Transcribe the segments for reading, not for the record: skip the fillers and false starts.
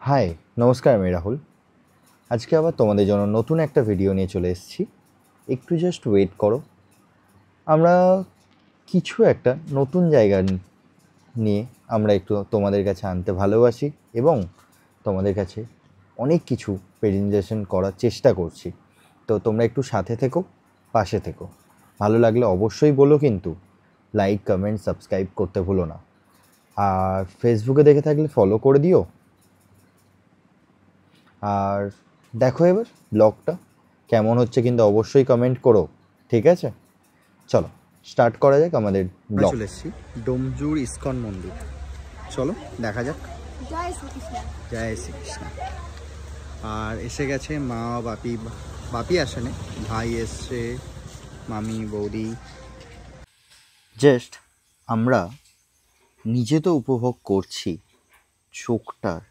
High, নমস্কার। আমি রাহুল। আজকে আবার তোমাদের জন্য নতুন একটা ভিডিও নিয়ে চলে এসেছি। একটু জাস্ট ওয়েট করো। আমরা কিছু একটা নতুন জায়গা নিয়ে আমরা একটু তোমাদের কাছে আনতে ভালোবাসি এবং তোমাদের কাছে অনেক কিছু প্রেজেন্টেশন করার চেষ্টা করছি। তো তোমরা একটু সাথে থেকো, পাশে থেকো। ভালো লাগলে অবশ্যই বলো, কিন্তু লাইক, কমেন্ট, সাবস্ক্রাইব করতে ভুলো না। আর ফেসবুকে দেখে থাকলে ফলো করে দিও। আর দেখো এবার ব্লগটা কেমন হচ্ছে, কিন্তু অবশ্যই কমেন্ট করো, ঠিক আছে? চলো স্টার্ট করা যাক আমাদের ব্লগ। চলে এসেছি ডোমজুর ইস্কন মন্দির। চলো দেখা যাক। জয় শ্রীকৃষ্ণ। জয় শ্রীকৃষ্ণ। আর এসে গেছে মা, বাপি আসেনি, ভাই এসছে, মামি, বৌদি। জাস্ট আমরা নিজে তো উপভোগ করছি চোখটার,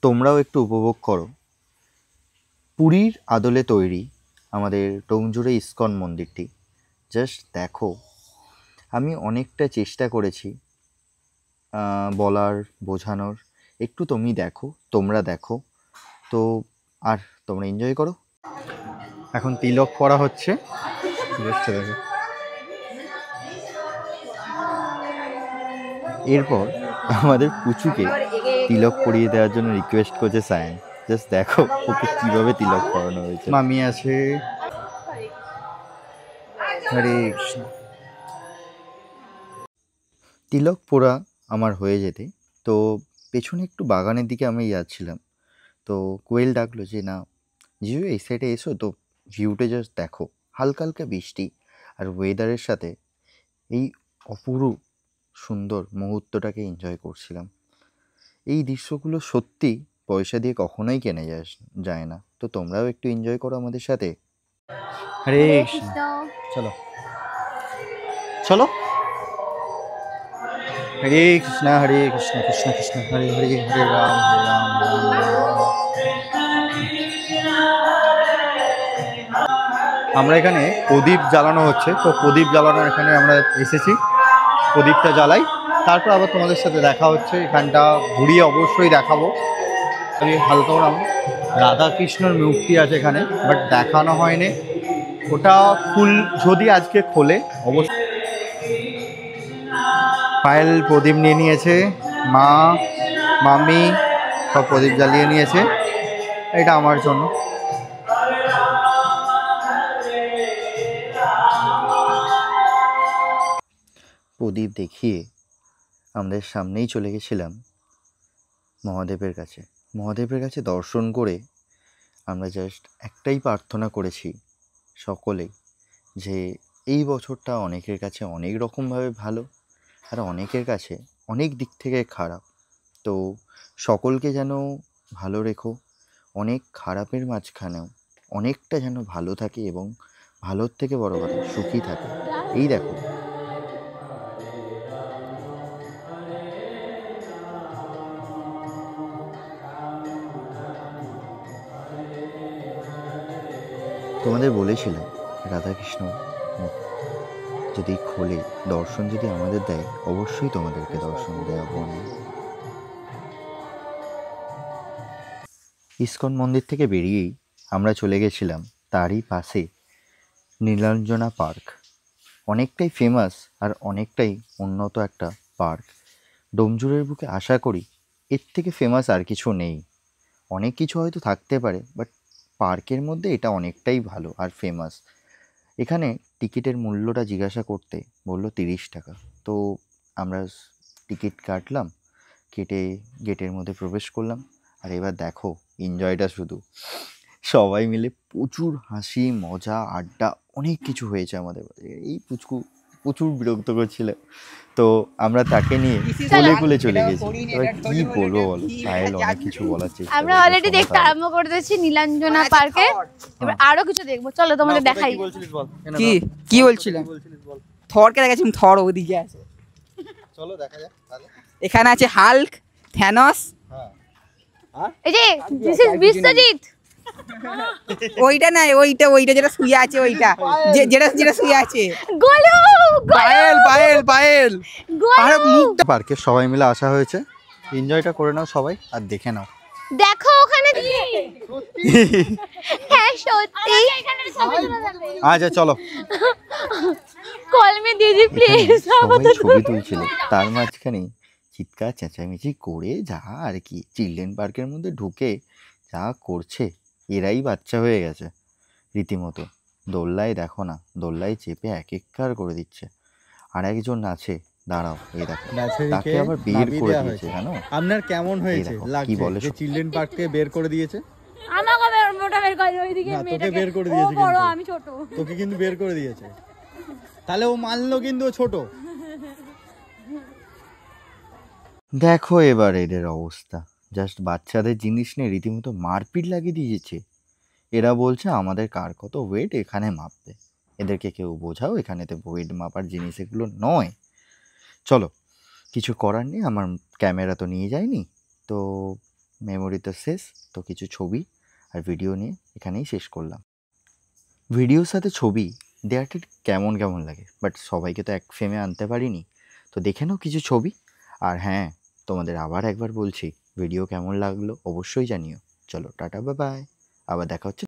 তোমরাও একটু উপভোগ করো। পুরীর আদলে তৈরি আমাদের ডোমজুড়ে ইস্কন মন্দিরটি। জাস্ট দেখো, আমি অনেকটা চেষ্টা করেছি বলার, বোঝানোর। একটু তুমি দেখো, তোমরা দেখো তো, আর তোমরা এনজয় করো। এখন তিলক পরা হচ্ছে, জাস্ট দেখো। এরপর আমাদের পুচুকে তিলক পরিয়ে দেওয়ার জন্য রিকোয়েস্ট করছে সায়ন। জাস্ট দেখো ওকে কিভাবে তিলক পরানো হয়েছে। মামি আছে। হরে কৃষ্ণ। তিলক পোড়া আমার হয়ে যেতে তো পেছনে একটু বাগানের দিকে আমি যাচ্ছিলাম, তো কোয়েল ডাকলো যে না জিজু এই সাইডে এসো। তো ভিউটা জাস্ট দেখো, হালকা হালকা বৃষ্টি আর ওয়েদারের সাথে এই অপূর্ব সুন্দর মুহূর্তটাকে এনজয় করছিলাম। এই দৃশ্যগুলো সত্যি পয়সা দিয়ে কখনোই কেনা যায় না। তো তোমরাও একটু এনজয় করো আমাদের সাথে। হরে কৃষ্ণ। চলো চলো। হরে কৃষ্ণ কৃষ্ণ কৃষ্ণ হরে হরে, হরে রাম রাম রাম। আমরা এখানে প্রদীপ জ্বালানো হচ্ছে, তো প্রদীপ জ্বালানোর এখানে আমরা এসেছি, প্রদীপটা জ্বালাই, তারপর আবার তোমাদের সাথে দেখা হচ্ছে। এখানটা ঘুরিয়ে অবশ্যই দেখাবো। আমি হালকা রাধা কৃষ্ণর মূর্তি আছে এখানে, বাট দেখানো হয়নি। ওটা ফুল যদি আজকে খোলে অবশ্যই। পায়েল প্রদীপ নিয়ে নিয়েছে, মা, মামি সব প্রদীপ জ্বালিয়ে নিয়েছে। এটা আমার জন্য। প্রদীপ দেখিয়ে আমাদের সামনেই চলে গেছিলাম মহাদেবের কাছে। মহাদেবের কাছে দর্শন করে আমরা জাস্ট একটাই প্রার্থনা করেছি সকলেই, যে এই বছরটা অনেকের কাছে অনেক রকমভাবে ভালো আর অনেকের কাছে অনেক দিক থেকে খারাপ। তো সকলকে যেন ভালো রেখো, অনেক খারাপের মাঝখানেও অনেকটা যেন ভালো থাকে এবং ভালোর থেকে বড় কথা সুখী থাকে। এই দেখো তোমাদের বলেছিলাম রাধাকৃষ্ণ যদি খোলে, দর্শন যদি আমাদের দেয়, অবশ্যই তোমাদেরকে দর্শন দেওয়া বোন। ইস্কন মন্দির থেকে বেরিয়েই আমরা চলে গেছিলাম তারই পাশে নীলাঞ্জনা পার্ক। অনেকটাই ফেমাস আর অনেকটাই উন্নত একটা পার্ক। ডোমজুরের বুকে আশা করি এর থেকে ফেমাস আর কিছু নেই। অনেক কিছু হয়তো থাকতে পারে, বাট পার্কের মধ্যে এটা অনেকটাই ভালো আর ফেমাস। এখানে টিকিটের মূল্যটা জিজ্ঞাসা করতে বললো 30 টাকা। তো আমরা টিকিট কাটলাম, কেটে গেটের মধ্যে প্রবেশ করলাম। আর এবার দেখো এনজয়টা শুধু, সবাই মিলে প্রচুর হাসি মজা আড্ডা অনেক কিছু হয়েছে আমাদের। এই পুচকু প্রচুর বিরক্ত করছিল, তো আমরা তাকে নিয়ে কোলে কোলে চলে গেছি। এবার কি বলবো বলো, সাহেল অনেক কিছু বলার চেষ্টা। আমরা অলরেডি দেখতে আরম্ভ করে দিয়েছি নীলাঞ্জনা পার্কে। এবার আরো কিছু দেখবো, চলো তোমাদের দেখাই। কি বলছিলাম? থরকে দেখাচ্ছিলাম, থর ওদিকে আছে। চলো দেখা যাক তাহলে। এখানে আছে হাল্ক, থ্যানস। এই যে দিস ইজ বিশ্বজিৎ। ওইটা না, ওইটা যেটা শুয়ে আছে, ওইটা যেটা শুয়ে আছে। গোলু পায়েল। আরে মুখটা পার্কে সবাই মিলে আসা হয়েছে, এনজয়টা করে নাও সবাই আর দেখে নাও। দেখো ওখানে হ্যাঁ সত্যি আচ্ছা চলো। কল মে দিদি প্লিজ সবাই ছবি তুলছিল, তার মাঝখানে চিৎকার চেঁচামেচি করে যা আর কি, চিলড্রেন পার্কের মধ্যে ঢুকে যা করছে, এরাই বাচ্চা হয়ে গেছে রীতিমতো। দোল্লায় দেখো না, দোল্লায় চেপে এক এককার করে দিচ্ছে। আর একজন আছে, দাঁড়াও, এই দেখো তাকে আবার বের করে দিয়েছে জানো। আপনার কেমন হয়েছে দেখো, কি লাগছে বলে যে সব। চিলড্রেন পার্ককে বের করে দিয়েছে? আমাকে মোটা বের করে ওইদিকে না, তোকে মেয়েটাকে বের করে ও দিয়েছে বড় কিন্তু। আমি ছোট তোকে কিন্তু বের করে দিয়েছে, তাহলে ও মানলো কিন্তু ও ছোট। দেখো এবার এদের অবস্থা, জাস্ট বাচ্চাদের জিনিস নিয়ে রীতিমতো মারপিট লাগিয়ে দিয়েছে। এরা বলছে আমাদের কার কত ওয়েট এখানে মাপবে। এদেরকে কেউ বোঝাও, এখানেতে ওয়েট মাপার জিনিস এগুলো নয়। চলো, কিছু করার নেই, আমার ক্যামেরা তো নিয়ে যায়নি, তো মেমোরি তো শেষ, তো কিছু ছবি আর ভিডিও নিয়ে এখানেই শেষ করলাম। ভিডিওর সাথে ছবি দেওয়াটা কেমন কেমন লাগে, বাট সবাইকে তো এক ফ্রেমে আনতে পারিনি, তো দেখে নাও কিছু ছবি। আর হ্যাঁ, তোমাদের আবার একবার বলছি, ভিডিও কেমন লাগলো অবশ্যই জানিও। চলো টাটা, বাই বাই, আবার দেখা হচ্ছে।